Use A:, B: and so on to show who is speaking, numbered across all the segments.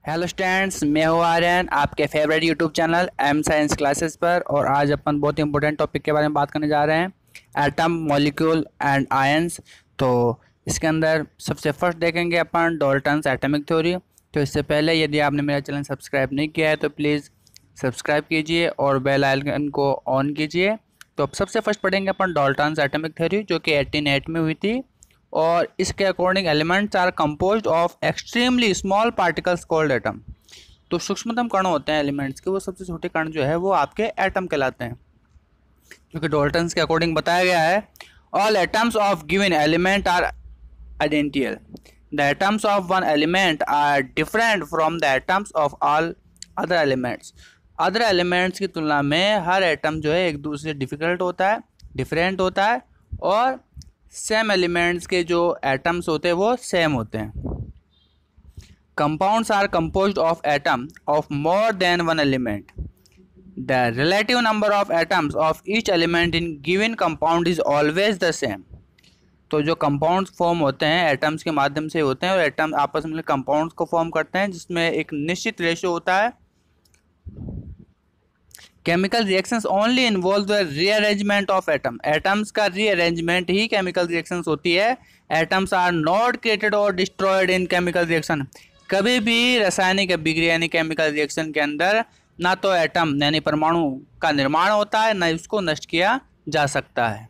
A: Hello students, मैं हूँ आर्यन आपके favourite YouTube channel M science classes पर। और आज अपन बहुत ही इंपॉर्टेंट टॉपिक के बारे में बात करने जा रहे हैं, एटम, मॉलिक्यूल एंड आयंस। तो इसके अंदर सबसे फर्स्ट देखेंगे अपन डाल्टन्स एटॉमिक थ्योरी। तो इससे पहले यदि आपने मेरा चैनल सब्सक्राइब नहीं किया है तो प्लीज़ सब्सक्राइब कीजिए और बेल आइकन को ऑन कीजिए। तो अब सबसे फर्स्ट पढ़ेंगे अपन डाल्टन्स एटॉमिक थ्योरी, जो कि 1808 में हुई थी। और इसके according elements are composed of extremely small particles called atom. तो सूक्ष्मतम कण होते हैं एलिमेंट्स के, वो सबसे छोटे कण जो है वो आपके एटम कहलाते हैं, क्योंकि डाल्टन्स के अकॉर्डिंग बताया गया है all atoms of given element are identical, the atoms of one element are different from the atoms of all other elements. Other elements की तुलना में हर एटम जो है एक दूसरे से डिफिकल्ट होता है, डिफरेंट होता है, और सेम एलिमेंट्स के जो एटम्स होते हैं वो सेम होते हैं। Compounds are composed of atom of more than one element, the relative number of atoms of each element in given compound is always the same. तो जो कंपाउंड्स फॉर्म होते हैं एटम्स के माध्यम से होते हैं, और एटम आपस में कंपाउंड्स को फॉर्म करते हैं जिसमें एक निश्चित रेशियो होता है। Chemical reactions only involve the rearrangement of atom, atoms का रीअरेंजमेंट ही केमिकल रिएक्शंस होती है। एटम्स आर नॉट क्रिएटेड और डिस्ट्रॉयड इन केमिकल रिएक्शन। कभी भी रासायनिक अभिक्रिया यानी केमिकल रिएक्शन के अंदर ना तो एटम यानी परमाणु का निर्माण होता है, ना उसको नष्ट किया जा सकता है,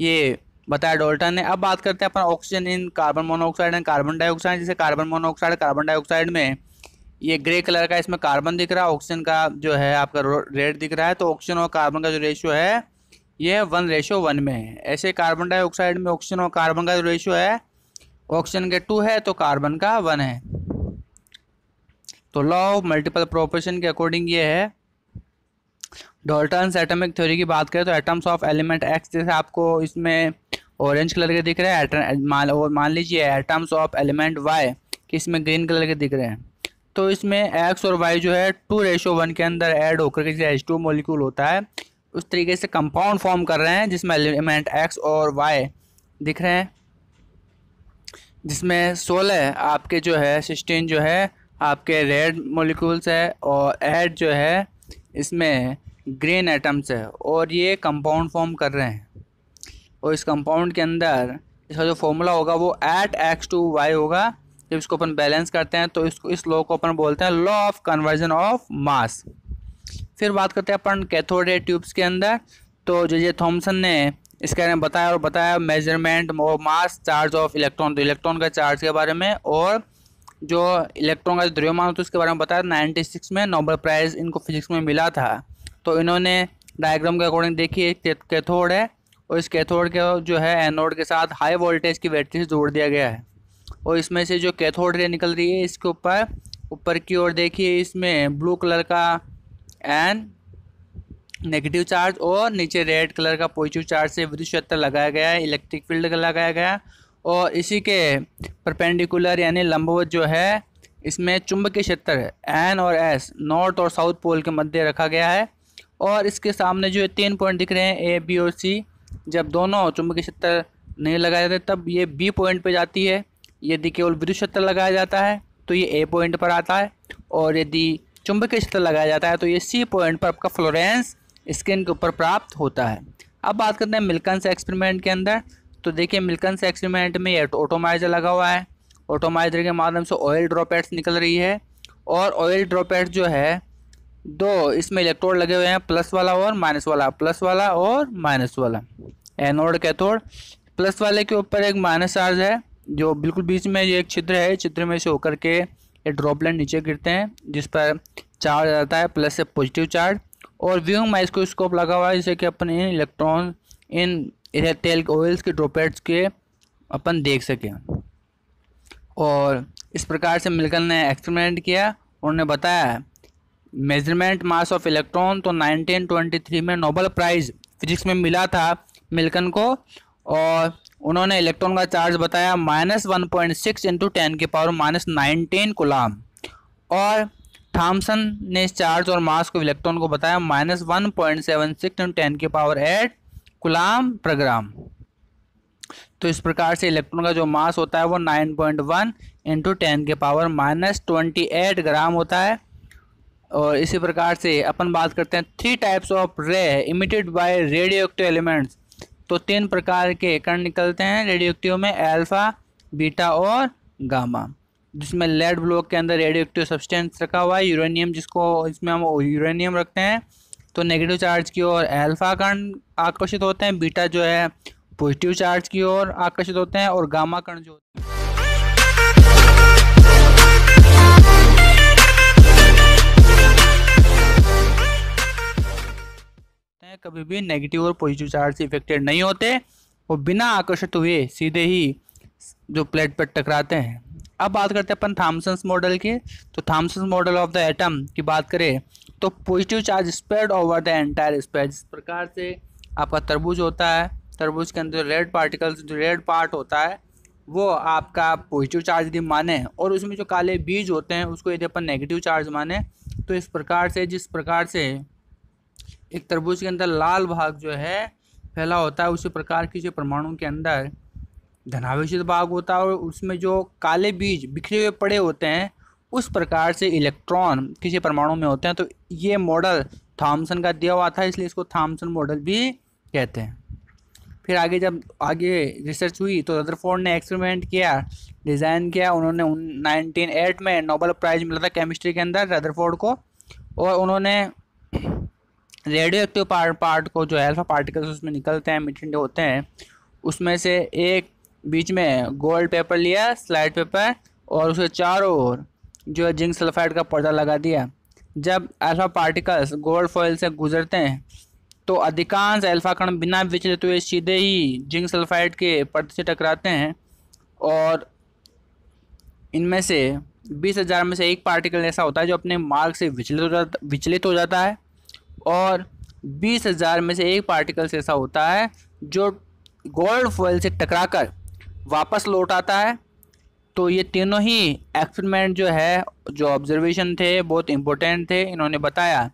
A: ये बताया डाल्टन ने। अब बात करते हैं अपन oxygen in carbon monoxide and carbon dioxide. जैसे कार्बन मोनोऑक्साइड, कार्बन डाइऑक्साइड में ये ग्रे कलर का इसमें कार्बन दिख रहा है, ऑक्सीजन का जो है आपका रेड दिख रहा है। तो ऑक्सीजन और कार्बन का जो रेशियो है ये 1:1 में है। ऐसे कार्बन डाइऑक्साइड में ऑक्सीजन और कार्बन का जो रेशियो है ऑक्सीजन के 2 है तो कार्बन का 1 है। तो लॉ ऑफ मल्टीपल प्रोपोर्शन के अकॉर्डिंग ये है। डाल्टन्स एटॉमिक थ्योरी की बात करें तो एटम्स ऑफ एलिमेंट एक्स, जैसे आपको इसमें ऑरेंज कलर के दिख रहे हैं, और मान लीजिए एटम्स ऑफ एलिमेंट वाई कि इसमें ग्रीन कलर के दिख रहे हैं। तो इसमें x और y जो है 2:1 के अंदर ऐड होकर के जैसे H2 मॉलिक्यूल होता है उस तरीके से कंपाउंड फॉर्म कर रहे हैं जिसमें एलिमेंट x और y दिख रहे हैं, जिसमें 16 आपके जो है 16 जो है आपके रेड मॉलिक्यूल्स है और 8 जो है इसमें ग्रीन एटम्स है, और ये कंपाउंड फॉर्म कर रहे हैं। और इस कंपाउंड के अंदर इसका जो फॉर्मूला होगा वो @x2y होगा। जब इसको अपन बैलेंस करते हैं तो इसको इस लॉ को अपन बोलते हैं law of conversion of mass. फिर बात करते हैं अपन कैथोड रे ट्यूब्स के अंदर। तो जे थॉमसन ने इसके बारे में बताया मेजरमेंट और मास चार्ज ऑफ इलेक्ट्रॉन, तो इलेक्ट्रॉन का चार्ज के बारे में, और जो इलेक्ट्रॉन का द्रव्यमान होता है उसके बारे में बताया। 96 में नोबेल प्राइज़ इनको फिजिक्स में मिला था। तो इन्होंने डायग्राम के अकॉर्डिंग देखिए एक कैथोड है और इस कैथोड के जो है एनोड के साथ हाई वोल्टेज की बैटरी से जोड़ दिया गया है, और इसमें से जो कैथोड रे निकल रही है इसके ऊपर की ओर देखिए इसमें ब्लू कलर का एन नेगेटिव चार्ज और नीचे रेड कलर का पॉजिटिव चार्ज से विद्युत क्षेत्र लगाया गया है, इलेक्ट्रिक फील्ड का लगाया गया है। और इसी के परपेंडिकुलर यानी लंबवत जो है इसमें चुंबकीय क्षेत्र एन और एस नॉर्थ और साउथ पोल के मध्य रखा गया है। और इसके सामने जो 3 पॉइंट दिख रहे हैं ए, बी और सी, जब दोनों चुंबकीय क्षेत्र नहीं लगाए जाते तब ये बी पॉइंट पे जाती है। यदि केवल विद्युत क्षेत्र लगाया जाता है तो ये ए पॉइंट पर आता है, और यदि चुंबकीय क्षेत्र लगाया जाता है तो ये सी पॉइंट पर आपका फ्लोरेंस स्क्रीन के ऊपर प्राप्त होता है। अब बात करते हैं मिल्कन्स एक्सपेरिमेंट के अंदर। तो देखिए मिल्कन्स एक्सपेरिमेंट में ये ऑटोमाइजर लगा हुआ है, ऑटोमाइजर के माध्यम से ऑयल ड्रॉपेट्स निकल रही है, और ऑयल ड्रॉपेट्स जो है 2 इसमें इलेक्ट्रोड लगे हुए हैं, प्लस वाला और माइनस वाला, प्लस वाला और माइनस वाला, एनोड कैथोड। प्लस वाले के ऊपर एक माइनस चार्ज है जो बिल्कुल बीच में ये एक छिद्र है, छिद्र में से होकर के ये ड्रॉपलेट नीचे गिरते हैं जिस पर चार्ज आता है प्लस से पॉजिटिव चार्ज। और व्यूइंग माइक्रोस्कोप लगा हुआ है जिससे कि अपन इन इलेक्ट्रॉन इन तेल ऑयल्स के ड्रॉपलेट्स के अपन देख सकें। और इस प्रकार से मिल्कन ने एक्सपेरिमेंट किया, उन्होंने बताया मेजरमेंट मास ऑफ इलेक्ट्रॉन। तो 1923 में नोबेल प्राइज़ फिजिक्स में मिला था मिल्कन को, और उन्होंने इलेक्ट्रॉन का चार्ज बताया -1.6 × 10⁻⁻19 कूलाम। और थॉमसन ने इस चार्ज और मास को इलेक्ट्रॉन को बताया -1.76 × 10⁸ कूलाम पर ग्राम। तो इस प्रकार से इलेक्ट्रॉन का जो मास होता है वो 9.1 इंटू 10 के पावर -28 ग्राम होता है। और इसी प्रकार से अपन बात करते हैं 3 types of ray emitted by radio active elements. तो 3 प्रकार के कण निकलते हैं रेडियो एक्टिव में, अल्फा, बीटा और गामा, जिसमें लेड ब्लॉक के अंदर रेडियो एक्टिव सब्सटेंस रखा हुआ है यूरेनियम, जिसको इसमें हम यूरेनियम रखते हैं। तो नेगेटिव चार्ज की ओर अल्फा कण आकर्षित होते हैं, बीटा जो है पॉजिटिव चार्ज की ओर आकर्षित होते हैं, और गामा कण जो होते हैं कभी भी नेगेटिव और पॉजिटिव चार्ज से इफेक्टेड नहीं होते, वो बिना आकर्षित हुए सीधे ही जो प्लेट पर टकराते हैं। अब बात करते हैं अपन थॉमसन मॉडल की। तो Thompson model of the atom की बात करें तो positive charge spread over the entire space. जिस प्रकार से आपका तरबूज होता है, तरबूज के अंदर रेड पार्टिकल्स, जो रेड पार्ट होता है वो आपका पॉजिटिव चार्ज यदि माने, और उसमें जो काले बीज होते हैं उसको यदि अपन नेगेटिव चार्ज माने, तो इस प्रकार से जिस प्रकार से एक तरबूज के अंदर लाल भाग जो है फैला होता है, उसी प्रकार की जो परमाणु के अंदर धनावेशित भाग होता है, और उसमें जो काले बीज बिखरे हुए पड़े होते हैं उस प्रकार से इलेक्ट्रॉन किसी परमाणु में होते हैं। तो ये मॉडल थॉमसन का दिया हुआ था, इसलिए इसको थॉमसन मॉडल भी कहते हैं। फिर आगे जब रिसर्च हुई तो रदरफोर्ड ने एक्सपेरिमेंट किया, डिज़ाइन किया। उन्होंने 1908 में नोबेल प्राइज़ मिला था केमिस्ट्री के अंदर रदरफोर्ड को, और उन्होंने रेडियो एक्टिव पार्ट को, जो अल्फा पार्टिकल्स उसमें निकलते हैं, मिटेड होते हैं, उसमें से एक बीच में गोल्ड पेपर लिया, स्लाइड पेपर, और उसके चारों ओर जो है जिंक सल्फाइड का पर्दा लगा दिया। जब अल्फा पार्टिकल्स गोल्ड फॉइल से गुजरते हैं तो अधिकांश अल्फा कण बिना विचलित हुए सीधे ही जिंक सल्फाइड के पर्दे से टकराते हैं, और इनमें से 20,000 में से एक पार्टिकल ऐसा होता है जो अपने मार्ग से विचलित हो जाता है, और 20,000 में से एक पार्टिकल ऐसा होता है जो गोल्ड फॉइल से टकराकर वापस लौट आता है। तो ये तीनों ही एक्सपेरिमेंट जो है, जो ऑब्जर्वेशन थे, बहुत इंपॉर्टेंट थे। इन्होंने बताया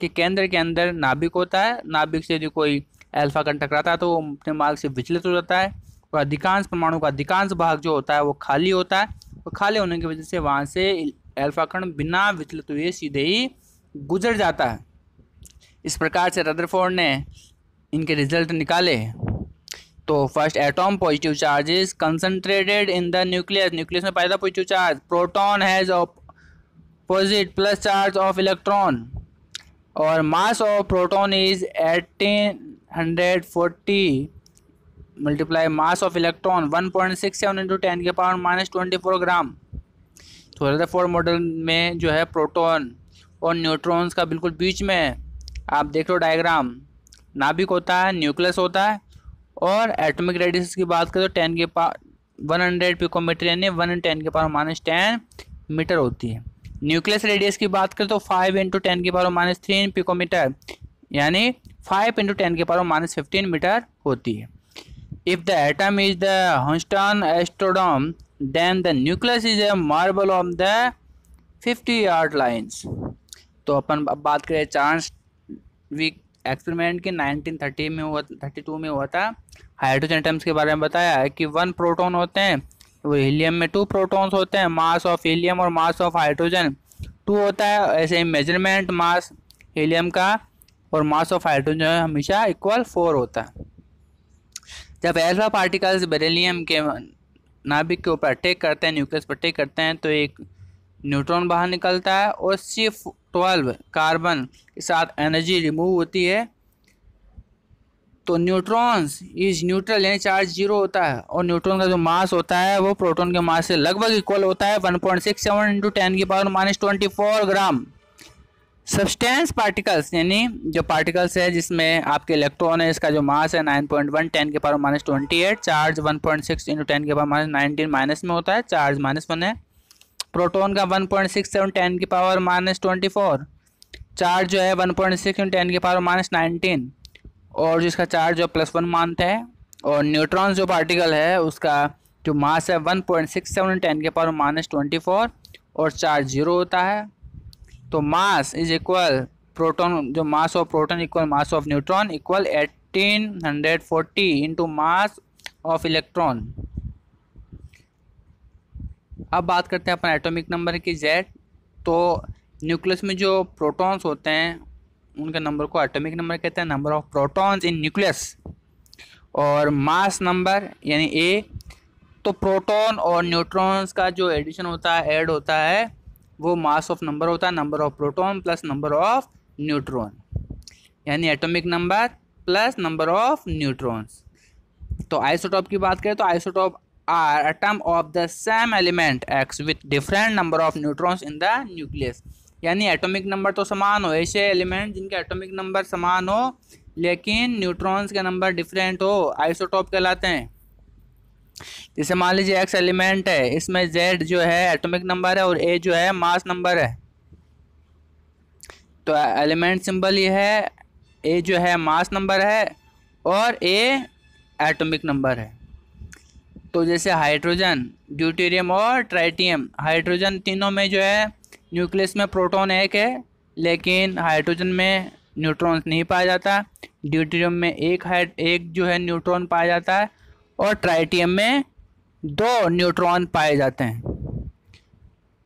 A: कि केंद्र के अंदर नाभिक होता है, नाभिक से यदि कोई अल्फा कण टकराता है तो वो अपने मार्ग से विचलित हो जाता है, और अधिकांश परमाणु का अधिकांश भाग जो होता है वो खाली होता है, और खाली होने की वजह से वहाँ से अल्फा कण बिना विचलित हुए सीधे ही गुजर जाता है। इस प्रकार से रदरफोर्ड ने इनके रिजल्ट निकाले। तो first atom positive charge is concentrated in the nucleus, nucleus में पाया था positive charge. Proton has opposite plus charge of electron, और mass of proton is 1840 multiply mass of electron 1.67 into 10 के पावर -24 ग्राम। तो रदरफोर्ड मॉडल में जो है proton और न्यूट्रॉन्स का बिल्कुल बीच में आप देख लो डायग्राम, नाभिक होता है, न्यूक्लियस होता है, और एटॉमिक रेडियस की बात करें तो 10 के पावर 100 पिकोमीटर यानी 1 × 10 के पावर -10 मीटर होती है। न्यूक्लियस रेडियस की बात करें तो 5 × 10 के पावर -3 पिकोमीटर यानी 5 × 10 के पावर -15 मीटर होती है। If the atom is the Houston Astrodome then the nucleus is a marble of the 50 yard lines. तो अपन अब बात करें चार्ल्स वीक एक्सपेरिमेंट की 1932 में हुआ था। हाइड्रोजन एटम्स के बारे में बताया है कि 1 प्रोटॉन होते हैं, वो हीलियम में 2 प्रोटॉन्स होते हैं, मास ऑफ हीलियम और मास ऑफ हाइड्रोजन 2 होता है। ऐसे ही मेजरमेंट मास हीलियम का और मास ऑफ हाइड्रोजन हमेशा इक्वल 4 होता है। जब अल्फा पार्टिकल्स बेरिलियम के नाभिक के ऊपर अटैक करते हैं, न्यूक्लियस पर अटैक करते हैं, तो एक न्यूट्रॉन बाहर निकलता है और C12 कार्बन के साथ एनर्जी रिमूव होती है। तो न्यूट्रॉन्स इज न्यूट्रल यानी चार्ज 0 होता है, और न्यूट्रॉन का जो मास होता है वो प्रोटॉन के मास से लगभग इक्वल होता है 1.67 इंटू 10 की पावर -24 ग्राम। सब्सटेंस पार्टिकल्स यानी जो पार्टिकल्स है जिसमें आपके इलेक्ट्रॉन है, इसका जो मास है 9.1 10 के पावर -28, चार्ज 1.6 इंटू 10 के पावर -19 माइनस में होता है, चार्ज -1 है। प्रोटॉन का 1.67 10 की पावर -24, चार्ज जो है 1.6 इंटू 10 की पावर -19, और जिसका चार्ज जो +1 मानते हैं। और न्यूट्रॉन जो पार्टिकल है उसका जो मास है 1.67 10 के पावर -24 और चार्ज 0 होता है। तो मास इज इक्वल प्रोटॉन, जो मास of proton equal mass of neutron equal 1840 into mass of electron. अब बात करते हैं अपन एटॉमिक नंबर की जेड। तो न्यूक्लियस में जो प्रोटॉन्स होते हैं उनके नंबर को एटॉमिक नंबर कहते हैं, number of protons in nucleus. और मास नंबर यानी ए, तो प्रोटॉन और न्यूट्रॉन्स का जो एडिशन होता है, ऐड होता है, वो मास ऑफ नंबर होता है, number of proton plus number of neutron, यानी atomic number plus number of neutrons. तो आइसोटॉप की बात करें तो isotope are atom of the same element X with different number of neutrons in the nucleus. यानी atomic number तो समान हो, ऐसे एलिमेंट जिनके एटॉमिक नंबर समान हो लेकिन न्यूट्रॉन्स के नंबर डिफरेंट हो, आइसोटॉप कहलाते हैं। जैसे मान लीजिए एक्स एलिमेंट है, इसमें जेड जो है एटॉमिक नंबर है और ए जो है मास नंबर है। तो एलिमेंट सिंबल ये है, ए जो है मास नंबर है और ए एटॉमिक नंबर है। तो जैसे हाइड्रोजन, ड्यूटेरियम और ट्राइटियम, हाइड्रोजन तीनों में जो है न्यूक्लियस में प्रोटॉन एक है लेकिन हाइड्रोजन में न्यूट्रॉन नहीं पाया जाता, ड्यूटेरियम में एक जो है न्यूट्रॉन पाया जाता है और ट्राइटियम में 2 न्यूट्रॉन पाए जाते हैं।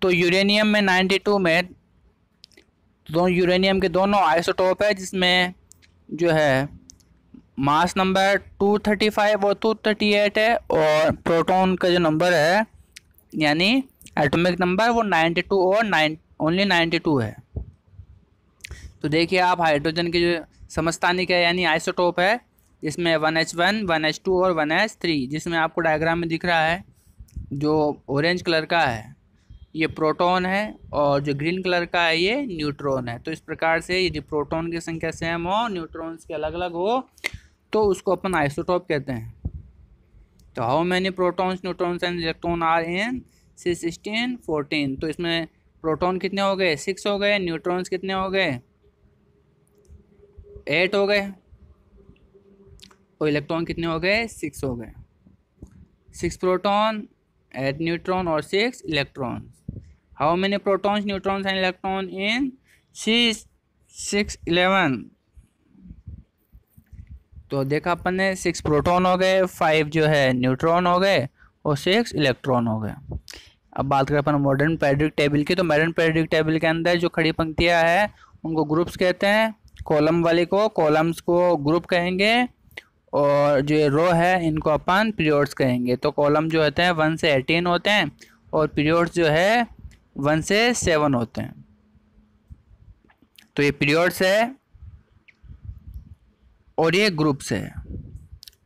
A: तो यूरेनियम में 92 में यूरेनियम के दोनों आइसोटोप है जिसमें जो है मास नंबर 235 और 238 है और प्रोटॉन का जो नंबर है यानी एटॉमिक नंबर वो 92 और ओनली 92 है। तो देखिए आप हाइड्रोजन के जो समस्थानिक है यानी आइसोटोप है जिसमें 1H1, 1H2 और 1H3, जिसमें आपको डायग्राम में दिख रहा है जो ऑरेंज कलर का है ये प्रोटॉन है और जो ग्रीन कलर का है ये न्यूट्रॉन है। तो इस प्रकार से यदि प्रोटॉन की संख्या सेम हो, न्यूट्रॉन्स के अलग अलग हो, तो उसको अपन आइसोटोप कहते हैं। तो how many protons, neutrons and electron are in C16 14। तो इसमें प्रोटॉन कितने हो गए, 6 हो गए, न्यूट्रॉन्स कितने हो गए, 8 हो गए और इलेक्ट्रॉन कितने हो गए, 6 हो गए। 6 प्रोटॉन, 8 न्यूट्रॉन और 6 electron. How many protons, neutrons and electron in C611। तो देखा अपन ने 6 प्रोटॉन हो गए, 5 जो है न्यूट्रॉन हो गए और 6 इलेक्ट्रॉन हो गए। अब बात करें अपन मॉडर्न पीरियोडिक टेबल की, तो मॉडर्न पीरियोडिक टेबल के अंदर जो खड़ी पंक्तियां हैं उनको ग्रुप्स कहते हैं, कॉलम वाले को कॉलम्स को ग्रुप कहेंगे और जो रो है इनको अपन पीरियड्स कहेंगे। तो कॉलम जो होते हैं 1 से 18 होते हैं और पीरियड्स जो है 1 से 7 होते हैं। तो ये पीरियड्स है और ये ग्रुप्स है,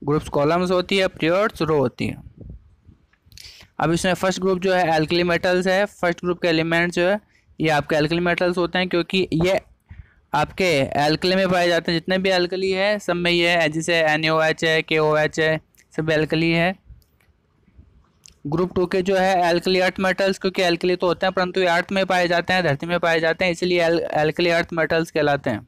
A: ग्रुप्स कॉलम्स होती है, पीरियड्स रो होती है। अब इसमें फर्स्ट ग्रुप जो है एल्कली मेटल्स है। फर्स्ट ग्रुप के एलिमेंट्स जो है ये आपके एल्कली मेटल्स होते हैं क्योंकि ये आपके एल्कली में पाए जाते हैं। जितने भी एल्कली है सब में ये है, जैसे NaOH है, KOH है, सब एल्कली है। ग्रुप 2 के जो है एल्कली अर्थ मेटल्स, क्योंकि एल्कली तो होते हैं परंतु ये अर्थ में पाए जाते हैं, धरती में पाए जाते हैं, इसलिए एल्कली अर्थ मेटल्स कहलाते हैं।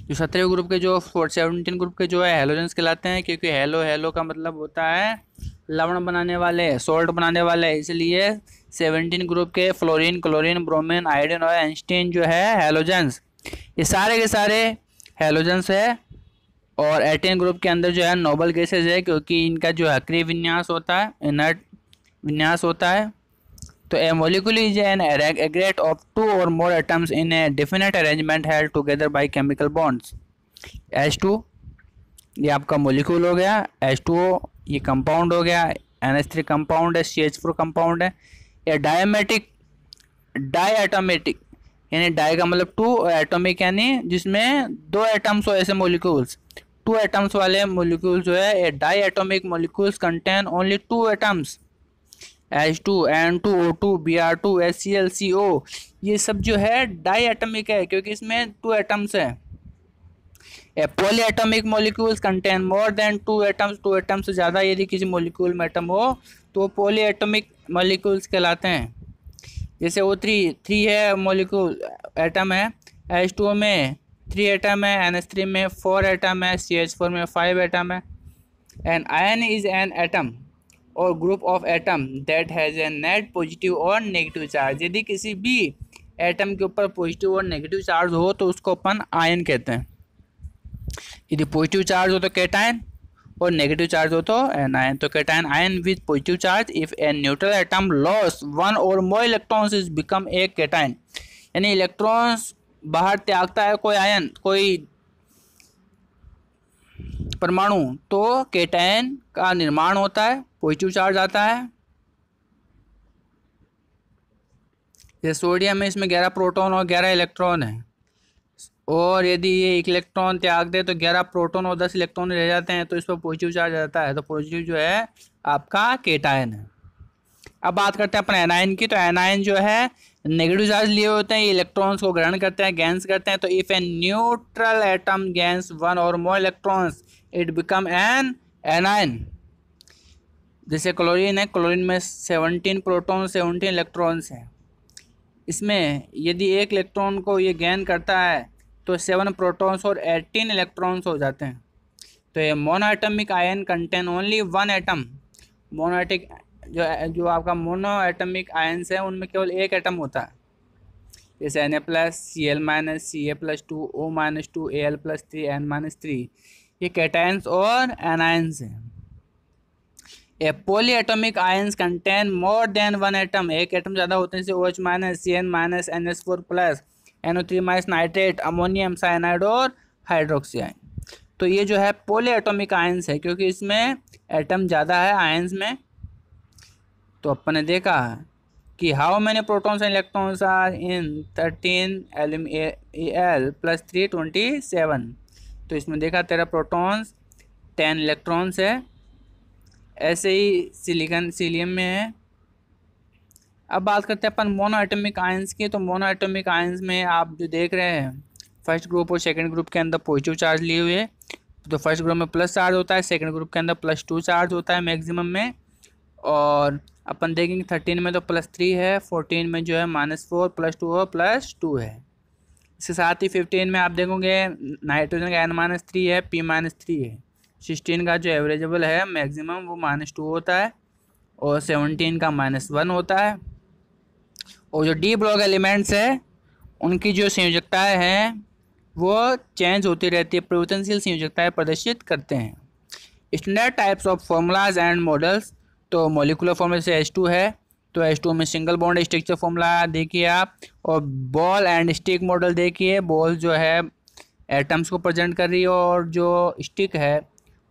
A: जो 17 ग्रुप के जो 17 ग्रुप के जो है हेलोजेंस कहलाते हैं क्योंकि हेलो का मतलब होता है लवण बनाने वाले, सॉल्ट बनाने वाले, इसलिए 17 ग्रुप के फ्लोरीन, क्लोरीन, ब्रोमीन, आयोडीन और एंस्टीन जो है हेलोजेंस, ये सारे के सारे हेलोजेंस है। और 18 ग्रुप के अंदर जो है नोबल गैसेज है क्योंकि इनका जो अक्रिय विन्यास होता है, इनर्ट विन्यास होता है। तो a molecule is an aggregate of 2 or more atoms in a definite arrangement held together by chemical bonds. H2 ये आपका मॉलिक्यूल हो गया, H2O ये कंपाउंड हो गया, NH3 कंपाउंड है, CH4 कंपाउंड है। या डायएटॉमिक यानी डाई का मतलब 2 और एटॉमिक यानी जिसमें 2 एटम्स हो, ऐसे मॉलिक्यूल्स 2 एटम्स वाले मॉलिक्यूल जो है ये diatomic molecules contain only 2 atoms, H2, N2, O2, Br2, HCl, CO, ये सब जो है डायएटॉमिक है क्योंकि इसमें 2 एटम्स है। Polyatomic molecules contain more then 2 atoms, 2 atom से ज़्यादा यदि किसी मॉलिक्यूल में एटम हो तो पॉलीएटॉमिक मॉलिक्यूल्स कहलाते हैं। जैसे O3 3 है मॉलिक्यूल एटम है, H2O में 3 एटम है, NH3 में 4 एटम है, CH4 में 5 एटम है। And ion is an atom or group of atom that has a net positive or negative charge. यदि किसी भी एटम के ऊपर पॉजिटिव और नेगेटिव चार्ज हो तो उसको अपन आयन कहते हैं। यदि पॉजिटिव चार्ज हो तो कैटायन और नेगेटिव चार्ज हो तो एनायन। तो cation ion with positive charge if a neutral atom loss one or more electrons is become a cation, यानी इलेक्ट्रॉन्स बाहर त्यागता है कोई आयन, कोई परमाणु, तो कैटायन का निर्माण होता है, पॉजिटिव चार्ज आता है। ये सोडियम है, इसमें 11 प्रोटॉन और 11 इलेक्ट्रॉन है, और यदि ये एक इलेक्ट्रॉन त्याग दे तो 11 प्रोटॉन और 10 इलेक्ट्रॉन रह जाते हैं, तो इस पर पॉजिटिव चार्ज आता है, तो पॉजिटिव जो है आपका कैटायन है। अब बात करते हैं अपन एनायन की। तो एनायन जो है नेगेटिव चार्ज लिए होते हैं, ये इलेक्ट्रॉन्स को ग्रहण करते हैं, गेन्स करते हैं। तो if a neutral atom gains one or more electrons it become an anion. जैसे क्लोरीन है, क्लोरीन में 17 प्रोटॉन 17 इलेक्ट्रॉन्स हैं, इसमें यदि एक इलेक्ट्रॉन को ये गेन करता है तो 7 प्रोटॉन्स और 18 इलेक्ट्रॉन्स हो जाते हैं। तो ये monoatomic ion contain only one atom. Monoatomic जो आपका मोनो एटमिक आयन्स है उनमें केवल एक एटम होता है, जैसे Na+, Cl-, Ca+2, O-2, Al+3, N-3, ये कैटायंस और एनायंस हैं। A polyatomic ions contain more than one atom, एक एटम ज़्यादा होते हैं, जैसे OH-, Cn-, NH4+, NO3- nitrate, ammonium cyanide और हाइड्रोक्सी आयन। तो ये जो है पॉलीएटॉमिक आयन्स है, क्योंकि इसमें एटम ज़्यादा है आयन्स में। तो अपन ने देखा कि how many protons and electrons are in 13 Al + 3 27। तो इसमें देखा 13 प्रोटॉन्स 10 इलेक्ट्रॉन्स है। ऐसे ही सीलियम में है। अब बात करते हैं अपन मोनो एटॉमिक आयंस की। तो मोनो एटॉमिक आयंस में आप जो देख रहे हैं फर्स्ट ग्रुप और सेकंड ग्रुप के अंदर पॉजिटिव चार्ज लिए हुए, तो फर्स्ट ग्रुप में प्लस चार्ज होता है, सेकंड ग्रुप के अंदर +2 चार्ज होता है मैक्सिमम में। और अपन देखेंगे 13 में तो +3 है, 14 में जो है -4 +2 और +2 है। इसके साथ ही 15 में आप देखोगे नाइट्रोजन का N-3 है, P-3 है। 16 का जो एवरेजेबल है मैक्सिमम वो -2 होता है, और 17 का -1 होता है। और जो डी ब्लॉक एलिमेंट्स है उनकी जो संयोजकताएँ हैं वो चेंज होती रहती है, परिवर्तनशील संयोजकताएँ प्रदर्शित करते हैं। Standard types of formulas and models. तो मॉलिकुलर फॉर्मूला से H2 है, तो H2 में सिंगल बॉन्ड स्ट्रक्चर फॉर्मूला देखिए आप, और बॉल एंड स्टिक मॉडल देखिए। बॉल जो है एटम्स को प्रेजेंट कर रही है और जो स्टिक है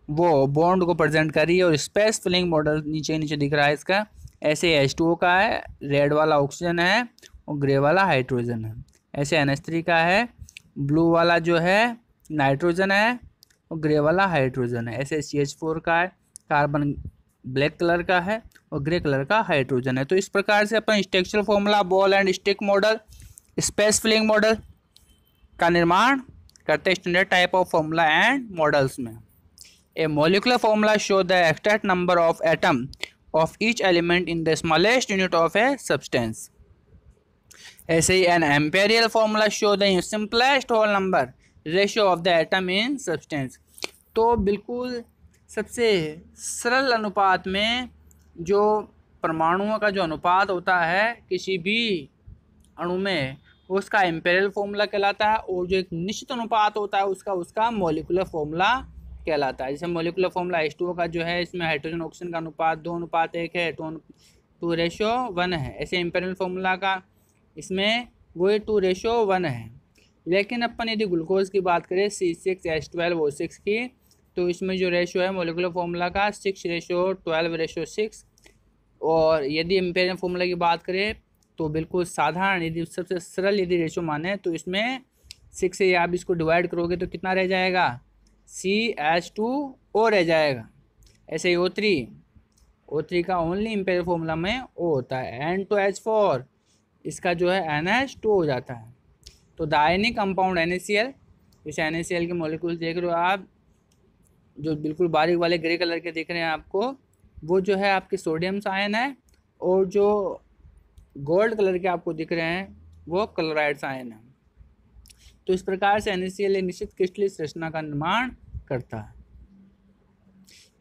A: वो बॉन्ड को प्रेजेंट कर रही है, और स्पेस फिलिंग मॉडल नीचे नीचे दिख रहा है इसका। ऐसे H2O का है, रेड वाला ऑक्सीजन है और ग्रे वाला हाइड्रोजन है। ऐसे NH3 का है, ब्लू वाला जो है नाइट्रोजन है और ग्रे वाला हाइड्रोजन है। ऐसे CH4 का है, कार्बन ब्लैक कलर का है और ग्रे कलर का हाइड्रोजन है। तो इस प्रकार से अपन structural formula, ball and stick model, space filling model का निर्माण करते हैं standard type of formula and models में। A molecular formula show the exact number of atom of each element in the smallest unit of a substance. ऐसे ही an empirical formula show the simplest whole number ratio of the atom in substance. तो बिल्कुल सबसे सरल अनुपात में जो परमाणुओं का जो अनुपात होता है किसी भी अणु में, उसका एम्पेरियल फॉर्मूला कहलाता है, और जो एक निश्चित अनुपात होता है उसका मॉलिकुलर फॉर्मूला कहलाता है। जैसे मॉलिकुलर फॉर्मूला H2O का जो है, इसमें हाइड्रोजन ऑक्सीजन का अनुपात 2:1 है, 2:1 है। ऐसे एम्पेरियल फॉर्मूला का इसमें वही 2:1 है। लेकिन अपन यदि ग्लूकोज की बात करें C6H12O6 की, तो इसमें जो रेशियो है मॉलिकुलर फॉर्मूला का 6:12:6। और यदि एम्पेरियल फॉर्मूला की बात करें तो बिल्कुल साधारण, यदि सबसे सरल यदि रेशियो माने तो इसमें 6 से आप इसको डिवाइड करोगे तो कितना रह जाएगा, CH2O रह जाएगा। ऐसे ही O3 का ओनली एम्पेरियल फॉर्मूला में O होता है। N2H4 इसका जो है NH2 हो जाता है। तो द आयनिक कंपाउंड NaCl, इस NaCl के मॉलिक्यूल देख रहे हो आप, जो बिल्कुल बारीक वाले ग्रे कलर के दिख रहे हैं आपको, वो जो है आपके सोडियम आयन है, और जो गोल्ड कलर के आपको दिख रहे हैं वो क्लोराइड आयन है। तो इस प्रकार से NaCl एक निश्चित क्रिस्टलीय संरचना का निर्माण करता है।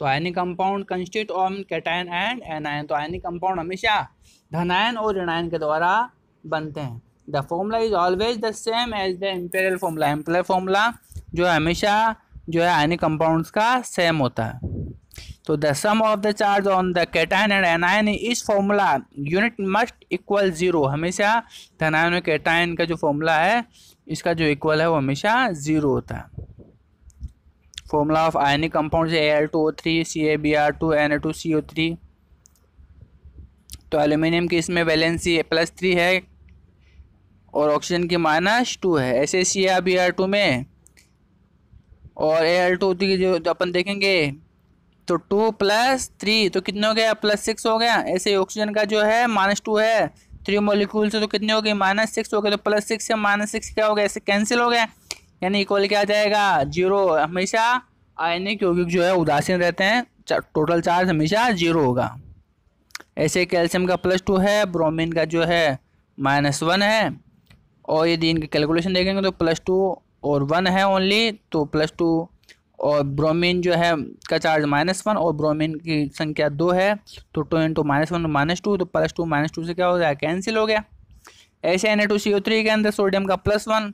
A: तो ionic compound constitute of cation and anion. तो आयनिक कंपाउंड हमेशा धनायन और ऋणायन के द्वारा बनते हैं। The formula is always the same as the empirical formula. Empirical formula जो है हमेशा जो है आयनिक कंपाउंड्स का सेम होता है। तो the sum of the charge on the cation and anion is formula unit must equal 0। हमेशा धनायन और कैटायन का जो फॉर्मूला है इसका जो इक्वल है वो हमेशा 0 होता है। Formula of ionic compound Al2O3 CaBr2 Na2CO3। तो एल्यूमिनियम की इसमें वैलेंसी +3 है और ऑक्सीजन की -2 है। ऐसे CaBr2 में और Al2O3 की जो अपन देखेंगे तो 2 + 3 तो कितने हो गया +6 हो गया। ऐसे ही ऑक्सीजन का जो है -2 है 3 मॉलिक्यूल से तो कितने हो गए -6 हो गए। तो +6 से -6 क्या हो गया, ऐसे कैंसिल हो गया, यानी इक्वल क्या आ जाएगा 0। हमेशा आयनिक यौगिक जो है उदासीन रहते हैं, टोटल चार्ज हमेशा 0 होगा। ऐसे कैल्शियम का +2 है, ब्रोमीन का जो है -1 है। और यदि इनकी कैलकुलेशन देखेंगे तो +2 और 1 है ओनली, तो +2 और ब्रोमीन जो है का चार्ज -1 और ब्रोमीन की संख्या 2 है, तो 2 × -1 -2 तो +2 -2 से क्या हो गया कैंसिल हो गया। ऐसे Na2CO3 के अंदर सोडियम का +1,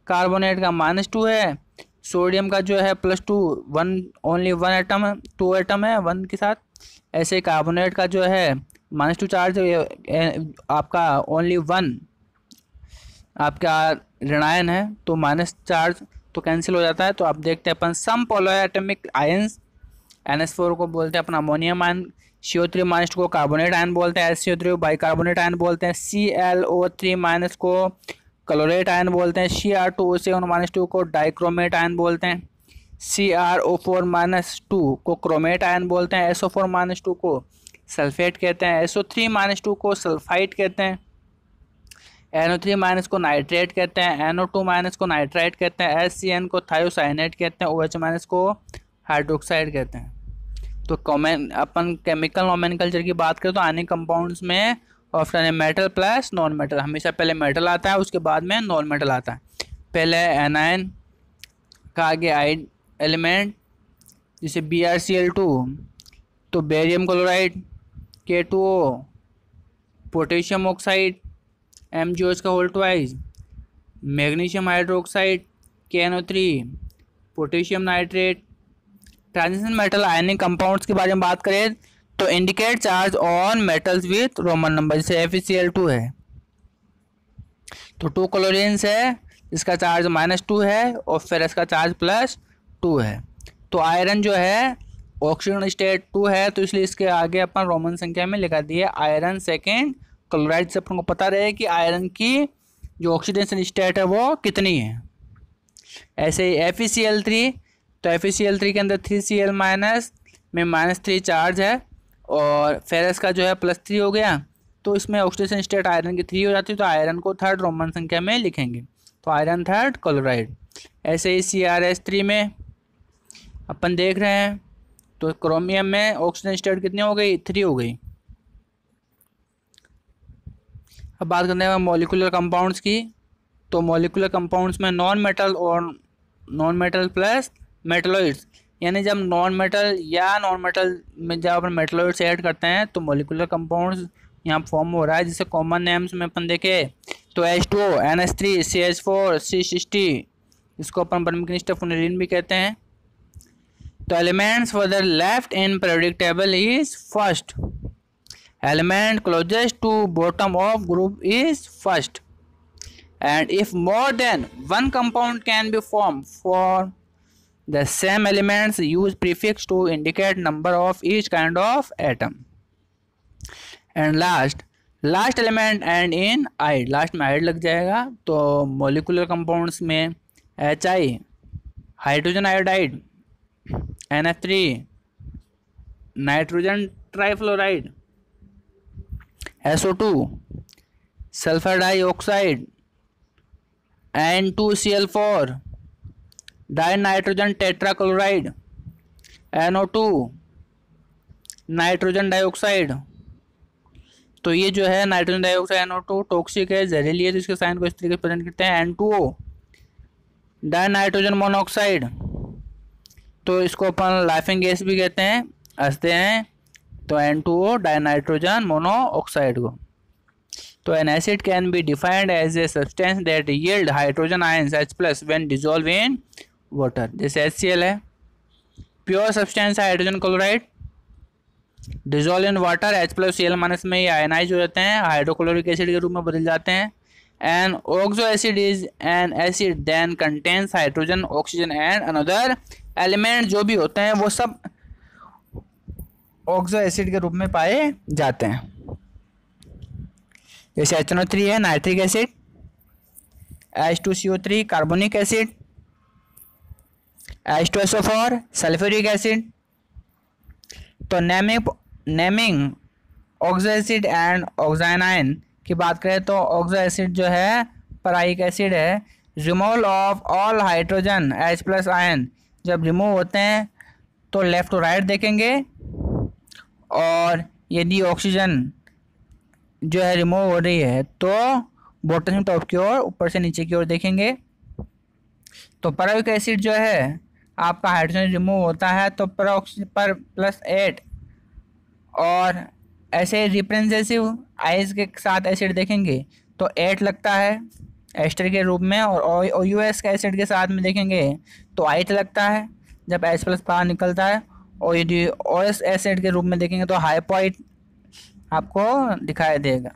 A: कार्बोनेट का -2 है, सोडियम का जो है +2 1 ओनली 1 एटम है, 2 एटम है 1 के साथ। ऐसे कार्बोनेट का जो है -2 चार्ज आपका ओनली 1 आपका ऋणायन है, तो माइनस चार्ज तो कैंसिल हो जाता है। तो आप देखते हैं अपन सम पॉलीएटॉमिक आयंस NH4 को बोलते हैं अपना अमोनियम आयन, CO3- को कार्बोनेट आयन बोलते हैं, SCO3 बाइकार्बोनेट आयन बोलते हैं, ClO3- को क्लोरेट आयन बोलते हैं, Cr2O7- को डाइक्रोमेट आयन बोलते हैं, CrO4- को क्रोमेट आयन बोलते हैं, SO4- को सल्फेट कहते हैं, SO3- को सल्फाइड कहते हैं, NO3- को नाइट्रेट कहते हैं, NO2- को नाइट्राइट कहते हैं, HCN को थायोसाइनेट कहते हैं, OH- को हाइड्रोक्साइड कहते हैं। तो अपन केमिकल नोमेनक्लेचर की बात करें तो आयनिक कंपाउंड्स में ऑप्शन है मेटल प्लस नॉन मेटल। हमेशा पहले मेटल आता है उसके बाद में नॉन मेटल आता है। पहले एनायन का आगे आइड एलिमेंट जैसे BrCl2 तो barium chloride, K2O, potassium oxide MgOH का whole twice, magnesium hydroxide KNO3, potassium nitrate. Transition metal ionic compounds के बारे में बात करें तो indicate charge on metals with Roman number, जैसे FeCl2 है तो 2 क्लोरीन्स है इसका चार्ज -2 है और फेरस का चार्ज +2 है। तो आयरन जो है ऑक्सीजन स्टेट 2 है तो इसलिए इसके आगे अपन रोमन संख्या में लिखा दिए आयरन सेकेंड क्लोराइड से अपन को पता रहे कि आयरन की जो ऑक्सीडेशन स्टेट है वो कितनी है। ऐसे ही FeCl3 तो FeCl3 के अंदर 3Cl- में -3 चार्ज है और फेरस का जो है +3 हो गया, तो इसमें ऑक्सीडेशन स्टेट आयरन की 3 हो जाती है, तो आयरन को थर्ड रोमन संख्या में लिखेंगे, तो आयरन थर्ड क्लोराइड। ऐसे ही CrH3 में अपन देख रहे हैं तो क्रोमियम में ऑक्सीजन स्टेट कितनी हो गई 3 हो गई। अब बात करते हैं मॉलिक्यूलर कंपाउंड्स की, तो मॉलिक्यूलर कंपाउंड्स में नॉन मेटल और नॉन मेटल प्लस मेटलॉइड्स, यानी जब नॉन मेटल या नॉन मेटल में जब अपन मेटलॉइड्स ऐड करते हैं तो मॉलिक्यूलर कंपाउंड्स यहाँ फॉर्म हो रहा है। जिसे कॉमन नेम्स में अपन देखे तो H2O, NH3, CH4, C60, इसको अपन बर्मिकनिस्ट फुनेलिन भी कहते हैं। तो elements further left in periodic table is first, element closest to bottom of group is first, and if more than one compound can be formed for the same elements use prefix to indicate number of each kind of atom, and last element and in ide, last में आइड लग जाएगा। तो molecular compounds में HI hydrogen iodide, NF3 nitrogen trifluoride, SO2 sulphur dioxide, N2Cl4 die nitrogen tetrachloride, NO2 nitrogen dioxide. तो ये जो है nitrogen dioxide NO2 toxic है, जहरीली है, तो इसके साइन को इस तरीके से प्रेजेंट करते हैं N2O डाई नाइट्रोजन मोनोऑक्साइड, तो इसको अपन लाफिंग गैस भी कहते हैं, हंसते हैं, तो N2O डाई नाइट्रोजन मोनोऑक्साइड को। तो an acid can be defined as a substance that yield hydrogen ions H+ when dissolve in water, जैसे HCl है, pure substance hydrogen chloride, dissolve in water H+Cl- में ये आयनाइज हो जाते हैं, hydrochloric acid के रूप में बदल जाते हैं। And oxo acid is an acid then contains hydrogen, oxygen and another element, जो भी होते हैं वो सब ऑक्सो एसिड के रूप में पाए जाते हैं। जैसे HNO3 है nitric acid, H2CO3 carbonic acid, H2SO4 sulphuric acid. तो नेमिंग ऑक्सो एसिड एंड ऑक्सानाइन की बात करें तो ऑक्सो एसिड जो है पराइक एसिड है। Removal of all hydrogen H+ ion, जब रिमूव होते हैं तो लेफ्ट टू राइट देखेंगे, और यदि ऑक्सीजन जो है रिमूव हो रही है तो बॉटम से टॉप की ओर, ऊपर से नीचे की ओर देखेंगे। तो पराइक एसिड जो है आपका हाइड्रोजन रिमूव होता है तो पर +8, और ऐसे रिप्रेजेंटेटिव आइस के साथ एसिड देखेंगे तो 8 लगता है एस्टर के रूप में, और OUS के एसिड के साथ में देखेंगे तो 8 लगता है जब H+ बाहर निकलता है, और यदि OS एसिड के रूप में देखेंगे तो हाइपोइट आपको दिखाई देगा।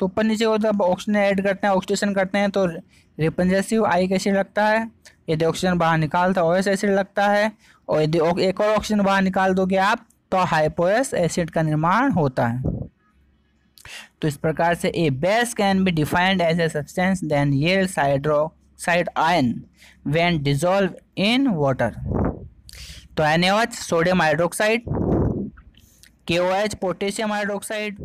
A: तो ऊपर नीचे को जब ऑक्सीजन ऐड करते हैं, ऑक्सीडेशन करते हैं तो रिप्रेजेंटेटिव आइक एसिड लगता है, यदि ऑक्सीजन बाहर निकालता है OS एसिड लगता है, और यदि एक और ऑक्सीजन बाहर निकाल दोगे आप तो हाइपोएस एसिड का निर्माण होता है। तो इस प्रकार से a base can be defined as a substance then yields hydroxide ion when dissolve in water. तो NaOH sodium hydroxide, KOH potassium hydroxide,